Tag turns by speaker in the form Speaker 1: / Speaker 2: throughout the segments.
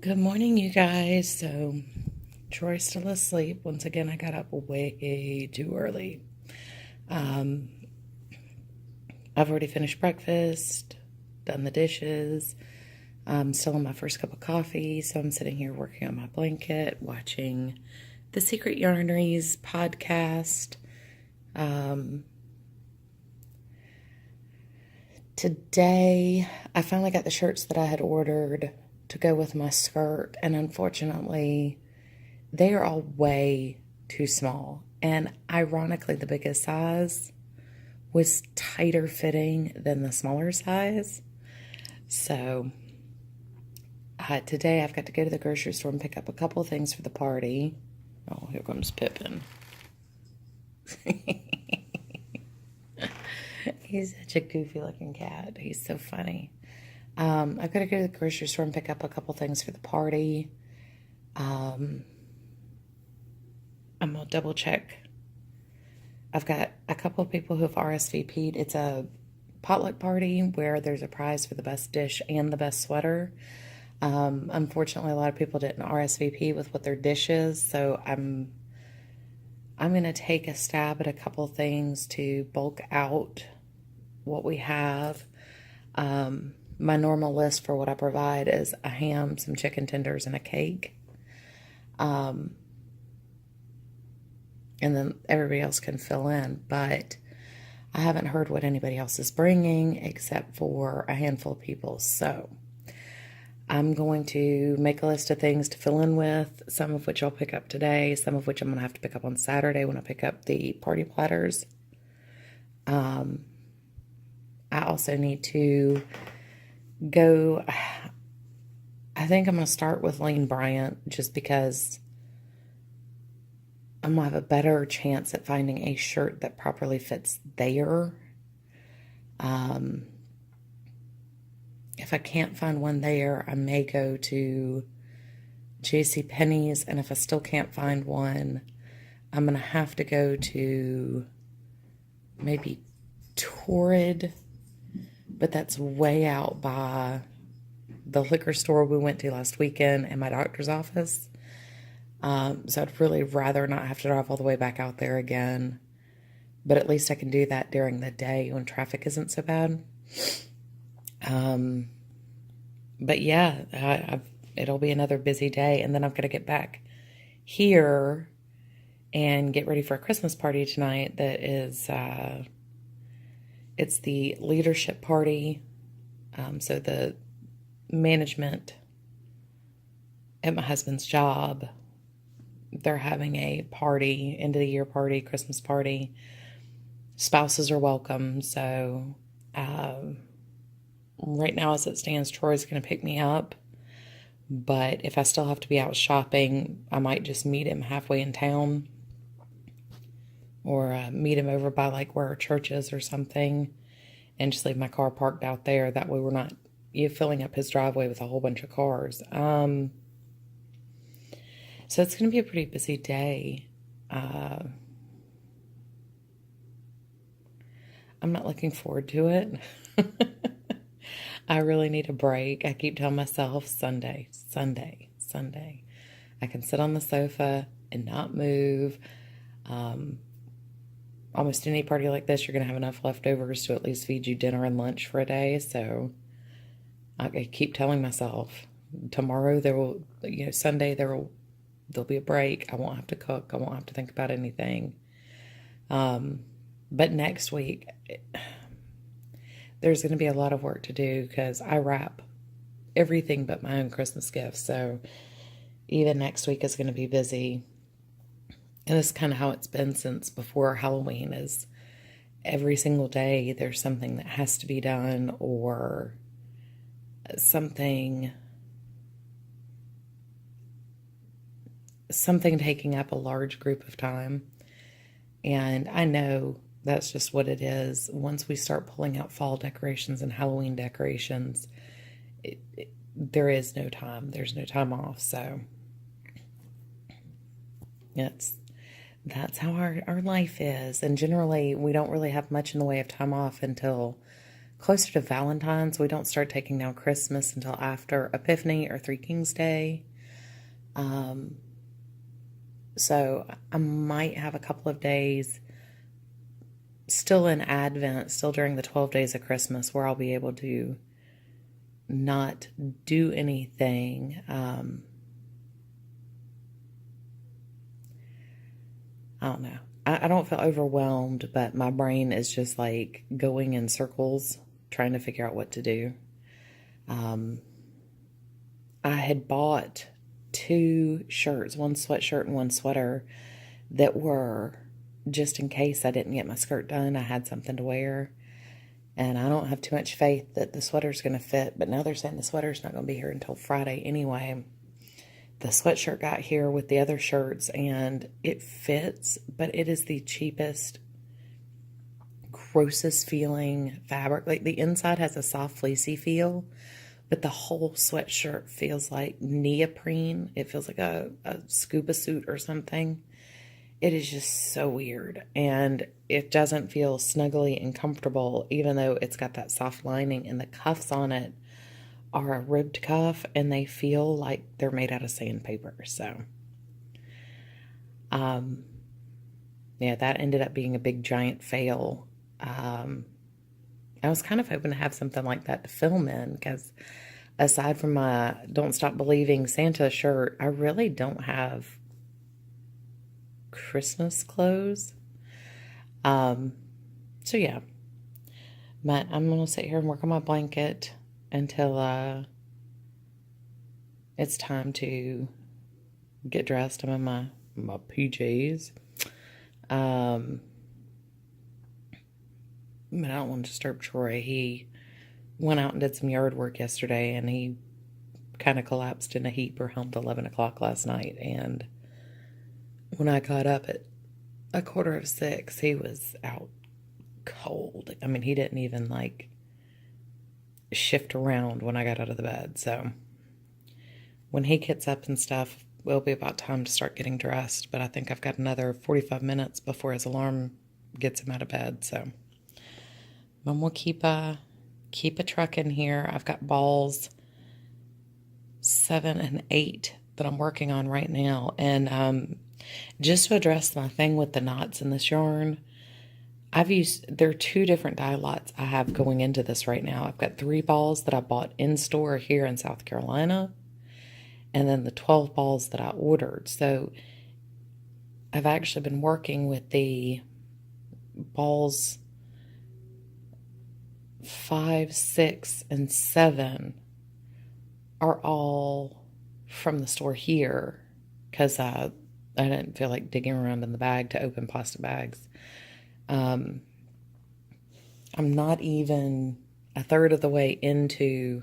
Speaker 1: Good morning, you guys. So, Troy's still asleep. Once again, I got up way too early. Um, I've already finished breakfast, done the dishes. I'm still on my first cup of coffee, so I'm sitting here working on my blanket, watching the Secret Yarneries podcast. Today, I finally got the shirts that I had ordered to go with my skirt, and unfortunately, they are all way too small. And ironically, the biggest size was tighter fitting than the smaller size. So, today I've got to go to the grocery store and pick up a couple of things for the party. Oh, here comes Pippin. He's such a goofy looking cat. He's so funny. I've got to go to the grocery store and pick up a couple things for the party. I'm going to double check. I've got a couple of people who have RSVP'd. It's a potluck party where there's a prize for the best dish and the best sweater. Unfortunately, a lot of people didn't RSVP with what their dish is, so I'm going to take a stab at a couple things to bulk out what we have. My normal list for what I provide is a ham, some chicken tenders, and a cake. And then everybody else can fill in. But I haven't heard what anybody else is bringing except for a handful of people. So I'm going to make a list of things to fill in with, some of which I'll pick up today, some of which I'm going to have to pick up on Saturday when I pick up the party platters. I also need to go, I think I'm going to start with Lane Bryant just because I'm going to have a better chance at finding a shirt that properly fits there. If I can't find one there, I may go to JCPenney's, and if I still can't find one, I'm going to have to go to maybe Torrid, but that's way out by the liquor store we went to last weekend and my doctor's office. So I'd really rather not have to drive all the way back out there again. But at least I can do that during the day when traffic isn't so bad. But yeah, it'll be another busy day. And then I've got to get back here and get ready for a Christmas party tonight that is, it's the leadership party. So the management at my husband's job, they're having a party, end of the year party, Christmas party. Spouses are welcome. So right now as it stands, Troy's going to pick me up. But if I still have to be out shopping, I might just meet him halfway in town. Or meet him over by like where our church is or something. And just leave my car parked out there. That way we're not filling up his driveway with a whole bunch of cars. So it's going to be a pretty busy day. I'm not looking forward to it. I really need a break. I keep telling myself Sunday. I can sit on the sofa and not move. Almost any party like this, you're going to have enough leftovers to at least feed you dinner and lunch for a day. So I keep telling myself tomorrow Sunday there'll be a break. I won't have to cook. I won't have to think about anything. But next week, there's going to be a lot of work to do because I wrap everything but my own Christmas gifts. So even next week is going to be busy. And it's kind of how it's been since before Halloween is every single day there's something that has to be done or something taking up a large group of time. And I know that's just what it is. Once we start pulling out fall decorations and Halloween decorations, there is no time. There's no time off. So that's how our life is. And generally, we don't really have much in the way of time off until closer to Valentine's. We don't start taking down Christmas until after Epiphany or Three Kings Day. So I might have a couple of days still in Advent, still during the 12 days of Christmas, where I'll be able to not do anything. I don't know. I don't feel overwhelmed, but my brain is just like going in circles trying to figure out what to do. I had bought 2 shirts, one sweatshirt and one sweater, that were just in case I didn't get my skirt done. I had something to wear, and I don't have too much faith that the sweater's going to fit, but now they're saying the sweater's not going to be here until Friday anyway. The sweatshirt got here with the other shirts, and it fits, but it is the cheapest, grossest feeling fabric. Like, the inside has a soft, fleecy feel, but the whole sweatshirt feels like neoprene. It feels like a scuba suit or something. It is just so weird, and it doesn't feel snuggly and comfortable, even though it's got that soft lining, and the cuffs on it are a ribbed cuff, and they feel like they're made out of sandpaper. So, yeah, that ended up being a big, giant fail. I was kind of hoping to have something like that to film in, because aside from my Don't Stop Believing Santa shirt, I really don't have Christmas clothes. So yeah, but I'm gonna sit here and work on my blanket until it's time to get dressed. I'm in my PJs. But I don't want to disturb Troy. He went out and did some yard work yesterday, and he kind of collapsed in a heap around 11 o'clock last night, and when I got up at 5:45, he was out cold. I mean, he didn't even, like, shift around when I got out of the bed. So when he gets up and stuff, it'll be about time to start getting dressed. But I think I've got another 45 minutes before his alarm gets him out of bed. So Mom will keep a truck in here. I've got balls 7 and 8 that I'm working on right now. And just to address my thing with the knots in this yarn, there are 2 different dye lots I have going into this right now. I've got 3 balls that I bought in store here in South Carolina, and then the 12 balls that I ordered. So I've actually been working with the balls 5, 6, and 7 are all from the store here, because I didn't feel like digging around in the bag to open plastic bags. I'm not even a third of the way into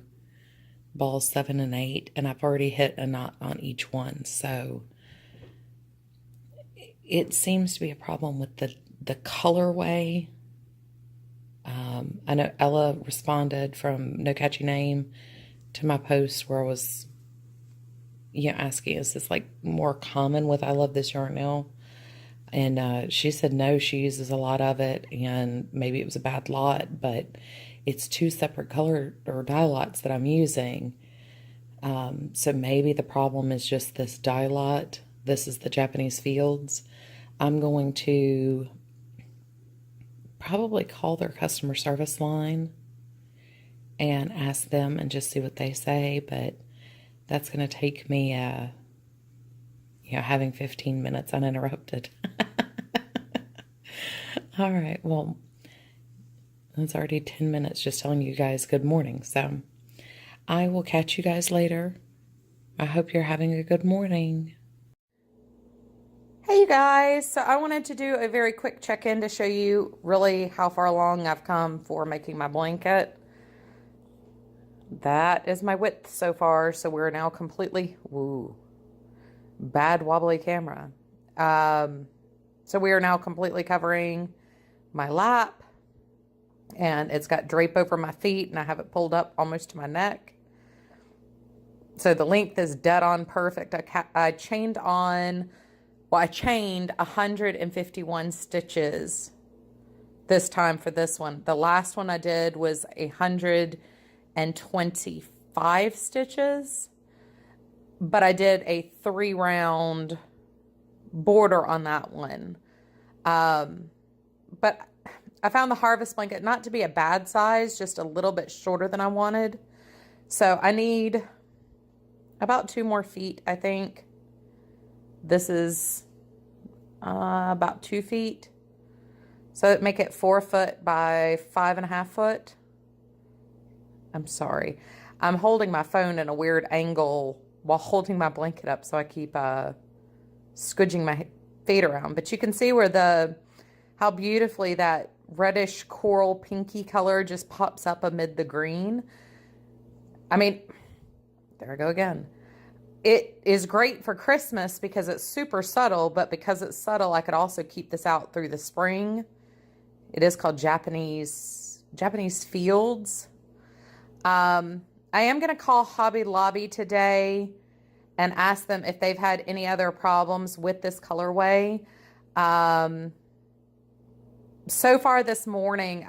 Speaker 1: balls 7 and 8, and I've already hit a knot on each one. So it seems to be a problem with the colorway. I know Ella responded from No Catchy Name to my post where I was, asking, is this like more common with I Love This Yarn Now? And she said no, she uses a lot of it, and maybe it was a bad lot, but it's 2 separate color or dye lots that I'm using. So maybe the problem is just this dye lot. This is the Japanese Fields. I'm going to probably call their customer service line and ask them and just see what they say, but that's going to take me, having 15 minutes uninterrupted. All right, well, it's already 10 minutes just telling you guys good morning, so I will catch you guys later. I hope you're having a good morning. Hey, you guys. So I wanted to do a very quick check-in to show you really how far along I've come for making my blanket. That is my width so far, so we're now completely, bad wobbly camera. So we are now completely covering my lap, and it's got drape over my feet, and I have it pulled up almost to my neck. So the length is dead on perfect. I chained 151 stitches this time for this one. The last one I did was 125 stitches, but I did a 3-round border on that one. But I found the harvest blanket not to be a bad size, just a little bit shorter than I wanted. So I need about 2 more feet, I think. This is about 2 feet. So make it 4 foot by 5.5 foot. I'm sorry. I'm holding my phone in a weird angle while holding my blanket up, so I keep squidging my feet around. But you can see where how beautifully that reddish coral pinky color just pops up amid the green. I mean, there I go again. It is great for Christmas because it's super subtle, but because it's subtle, I could also keep this out through the spring. It is called Japanese Fields. I am going to call Hobby Lobby today and ask them if they've had any other problems with this colorway. So far this morning,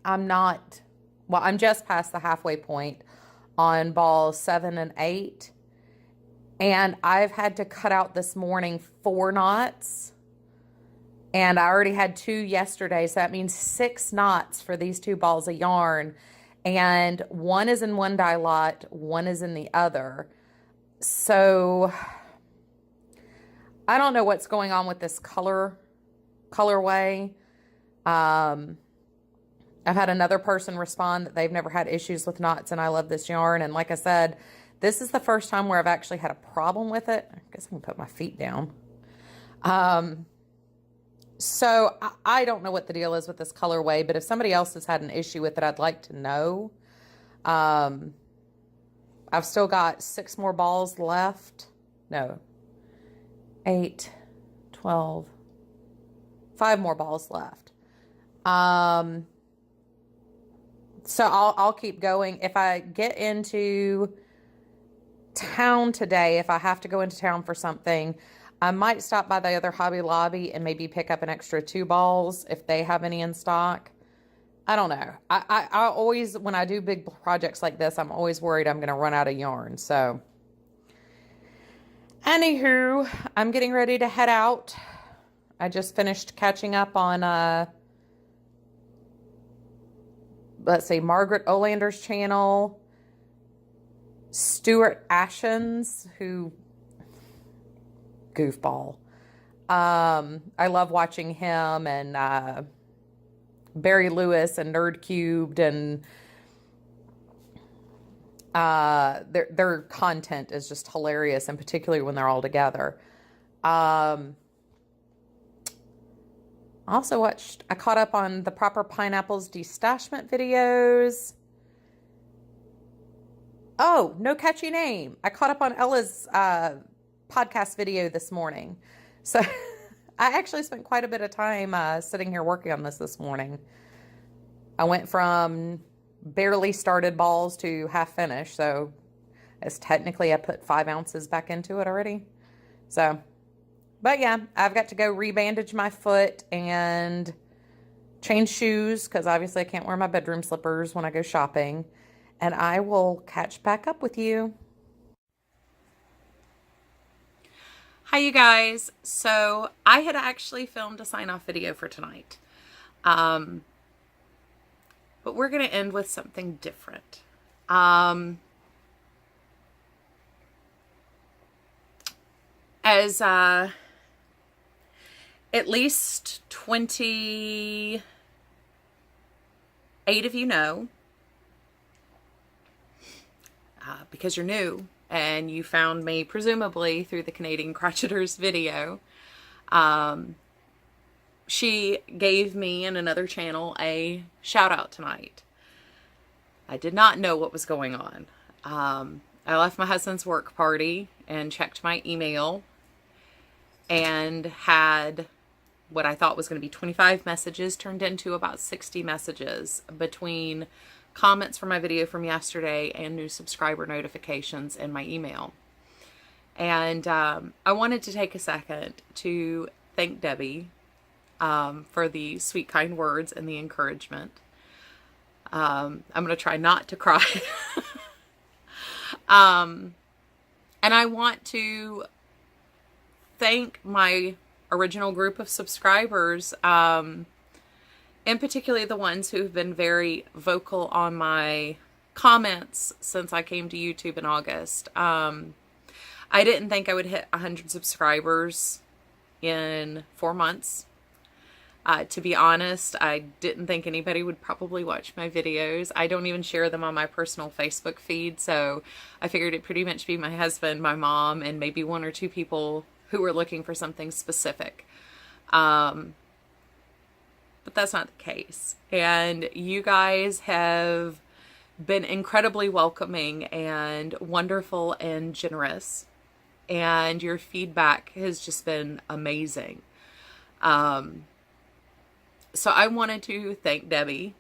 Speaker 1: I'm just past the halfway point on balls 7 and 8. And I've had to cut out this morning 4 knots. And I already had 2 yesterday, so that means 6 knots for these 2 balls of yarn. And one is in one dye lot, one is in the other. So I don't know what's going on with this colorway. I've had another person respond that they've never had issues with knots, and I love this yarn. And like I said, this is the first time where I've actually had a problem with it. I guess I can put my feet down. So I don't know what the deal is with this colorway, but if somebody else has had an issue with it, I'd like to know. I've still got 6 more balls left. No, 8, 12, 5 more balls left. So I'll keep going. If I get into town today, if I have to go into town for something, I might stop by the other Hobby Lobby and maybe pick up an extra 2 balls if they have any in stock. I don't know. I always, when I do big projects like this, I'm always worried I'm going to run out of yarn. So, anywho, I'm getting ready to head out. I just finished catching up on, let's see, Margaret Olander's channel, Stuart Ashens, who... goofball. I love watching him, and Barry Lewis and Nerd Cubed, and their content is just hilarious, and particularly when they're all together. I caught up on the Proper Pineapples destashment videos. Oh, no catchy name. I caught up on Ella's podcast video this morning. So I actually spent quite a bit of time sitting here working on this morning. I went from barely started balls to half finished. So it's technically I put 5 ounces back into it already. So, but yeah, I've got to go rebandage my foot and change shoes because obviously I can't wear my bedroom slippers when I go shopping. And I will catch back up with you. Hi, you guys. So I had actually filmed a sign-off video for tonight. But we're going to end with something different. As at least 28 of you know, because you're new, and you found me presumably through the Canadian Crocheters video. She gave me and another channel a shout out tonight. I did not know what was going on. I left my husband's work party and checked my email and had what I thought was going to be 25 messages turned into about 60 messages between comments from my video from yesterday and new subscriber notifications in my email. And I wanted to take a second to thank Debbie. for the sweet, kind words and the encouragement. I'm going to try not to cry. And I want to thank my original group of subscribers, and particularly the ones who've been very vocal on my comments since I came to YouTube in August. I didn't think I would hit 100 subscribers in 4 months. To be honest, I didn't think anybody would probably watch my videos. I don't even share them on my personal Facebook feed, so I figured it'd pretty much be my husband, my mom, and maybe 1 or 2 people who were looking for something specific. But that's not the case. And you guys have been incredibly welcoming and wonderful and generous. And your feedback has just been amazing. So I wanted to thank Debbie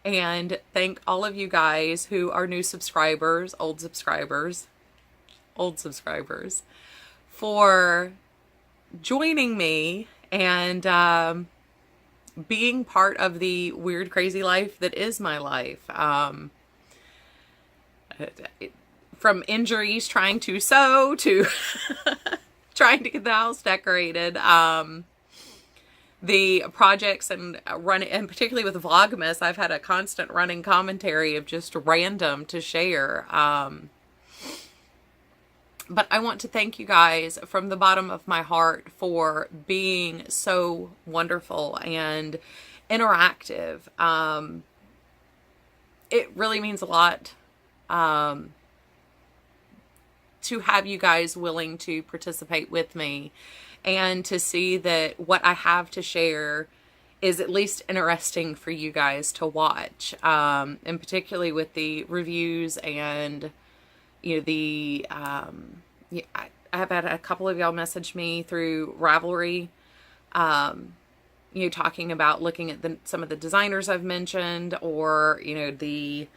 Speaker 1: and thank all of you guys who are new subscribers, old subscribers, for joining me and being part of the weird, crazy life that is my life. From injuries, trying to sew, to trying to get the house decorated. The projects and and particularly with Vlogmas, I've had a constant running commentary of just random to share. But I want to thank you guys from the bottom of my heart for being so wonderful and interactive. It really means a lot to have you guys willing to participate with me and to see that what I have to share is at least interesting for you guys to watch. And particularly with the reviews and, you know, the, yeah, I have had a couple of y'all message me through Ravelry, you know, talking about looking at some of the designers I've mentioned, or, you know, the,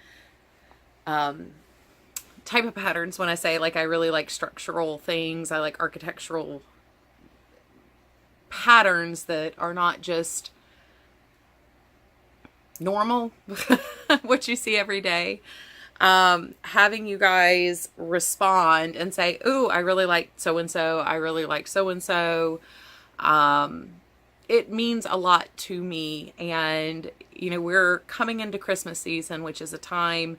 Speaker 1: type of patterns. When I say, like, I really like structural things, I like architectural patterns that are not just normal, what you see every day. Having you guys respond and say, ooh, I really like so-and-so, I really like so-and-so. It means a lot to me. And, you know, we're coming into Christmas season, which is a time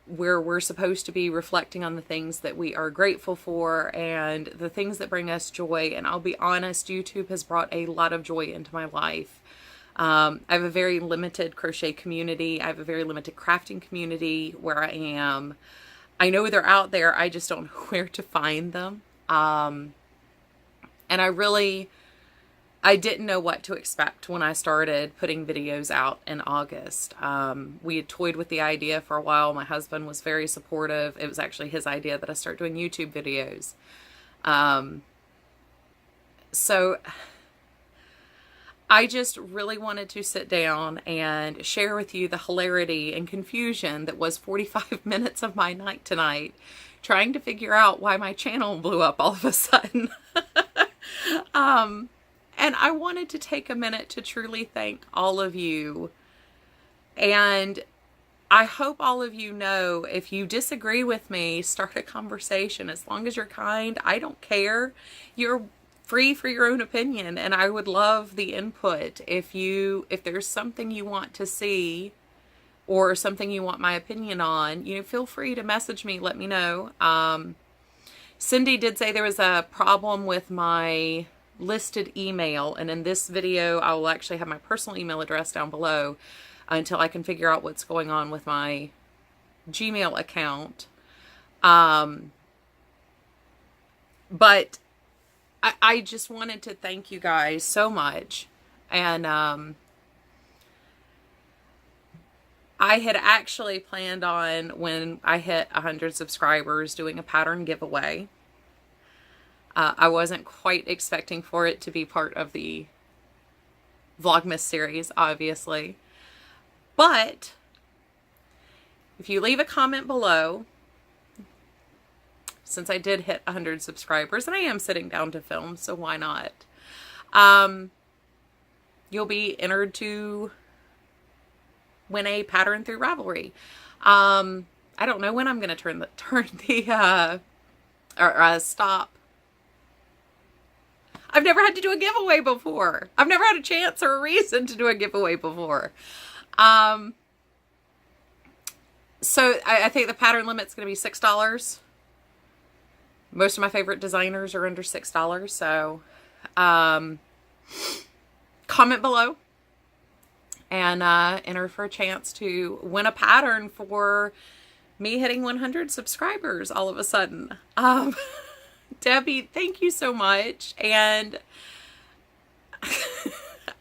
Speaker 1: where we're supposed to be reflecting on the things that we are grateful for and the things that bring us joy. And I'll be honest, YouTube has brought a lot of joy into my life. I have a very limited crochet community. I have a very limited crafting community where I am. I know they're out there. I just don't know where to find them. And I didn't know what to expect when I started putting videos out in August. We had toyed with the idea for a while. My husband was very supportive. It was actually his idea that I start doing YouTube videos. So I just really wanted to sit down and share with you the hilarity and confusion that was 45 minutes of my night tonight, trying to figure out why my channel blew up all of a sudden. And I wanted to take a minute to truly thank all of you. And I hope all of you know, if you disagree with me, start a conversation. As long as you're kind, I don't care. You're free for your own opinion, and I would love the input. If there's something you want to see or something you want my opinion on, you know, feel free to message me, let me know. Cindy did say there was a problem with my listed email, and in this video I will actually have my personal email address down below until I can figure out what's going on with my Gmail account. But I just wanted to thank you guys so much. And I had actually planned on, when I hit 100 subscribers, doing a pattern giveaway. I wasn't quite expecting for it to be part of the Vlogmas series, obviously. But if you leave a comment below, since I did hit 100 subscribers, and I am sitting down to film, so why not? you'll be entered to win a pattern through Ravelry. I don't know when I'm going to turn the stop. I've never had to do a giveaway before. I've never had a chance or a reason to do a giveaway before. So I think the pattern limit's going to be $6. Most of my favorite designers are under $6. So, comment below and enter for a chance to win a pattern for me hitting 100 subscribers all of a sudden. Debbie, thank you so much. And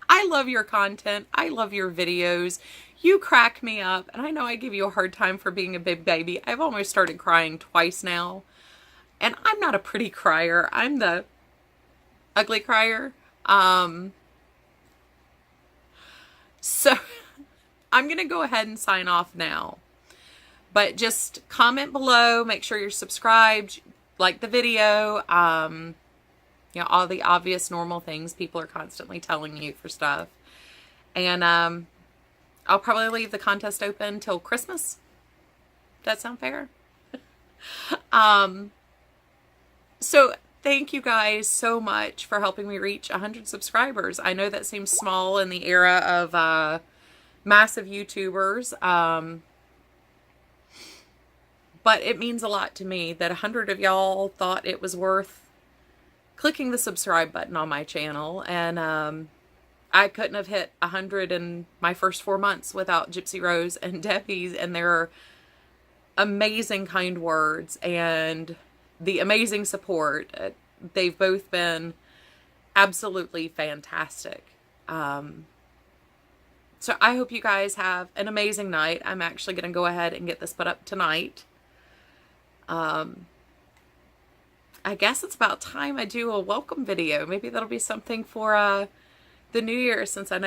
Speaker 1: I love your content. I love your videos. You crack me up. And I know I give you a hard time for being a big baby. I've almost started crying twice now. And I'm not a pretty crier. I'm the ugly crier. So I'm going to go ahead and sign off now. But just comment below. Make sure you're subscribed. Like the video. You know, all the obvious normal things people are constantly telling you for stuff. And I'll probably leave the contest open till Christmas. Does that sound fair? So thank you guys so much for helping me reach 100 subscribers. I know that seems small in the era of massive YouTubers. But it means a lot to me that 100 of y'all thought it was worth clicking the subscribe button on my channel. And I couldn't have hit 100 in my first 4 months without Gypsy Rose and Debbie's and their amazing kind words and the amazing support. They've both been absolutely fantastic. So I hope you guys have an amazing night. I'm actually going to go ahead and get this put up tonight. I guess it's about time I do a welcome video. Maybe that'll be something for the new year, since I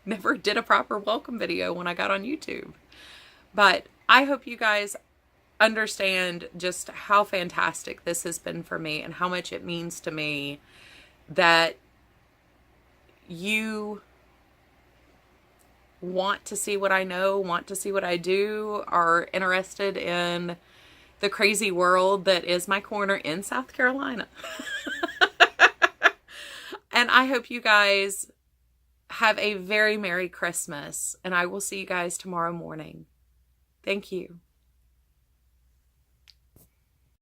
Speaker 1: never did a proper welcome video when I got on YouTube. But I hope you guys understand just how fantastic this has been for me and how much it means to me that you want to see what I know, want to see what I do, are interested in the crazy world that is my corner in South Carolina. And I hope you guys have a very Merry Christmas, and I will see you guys tomorrow morning. Thank you.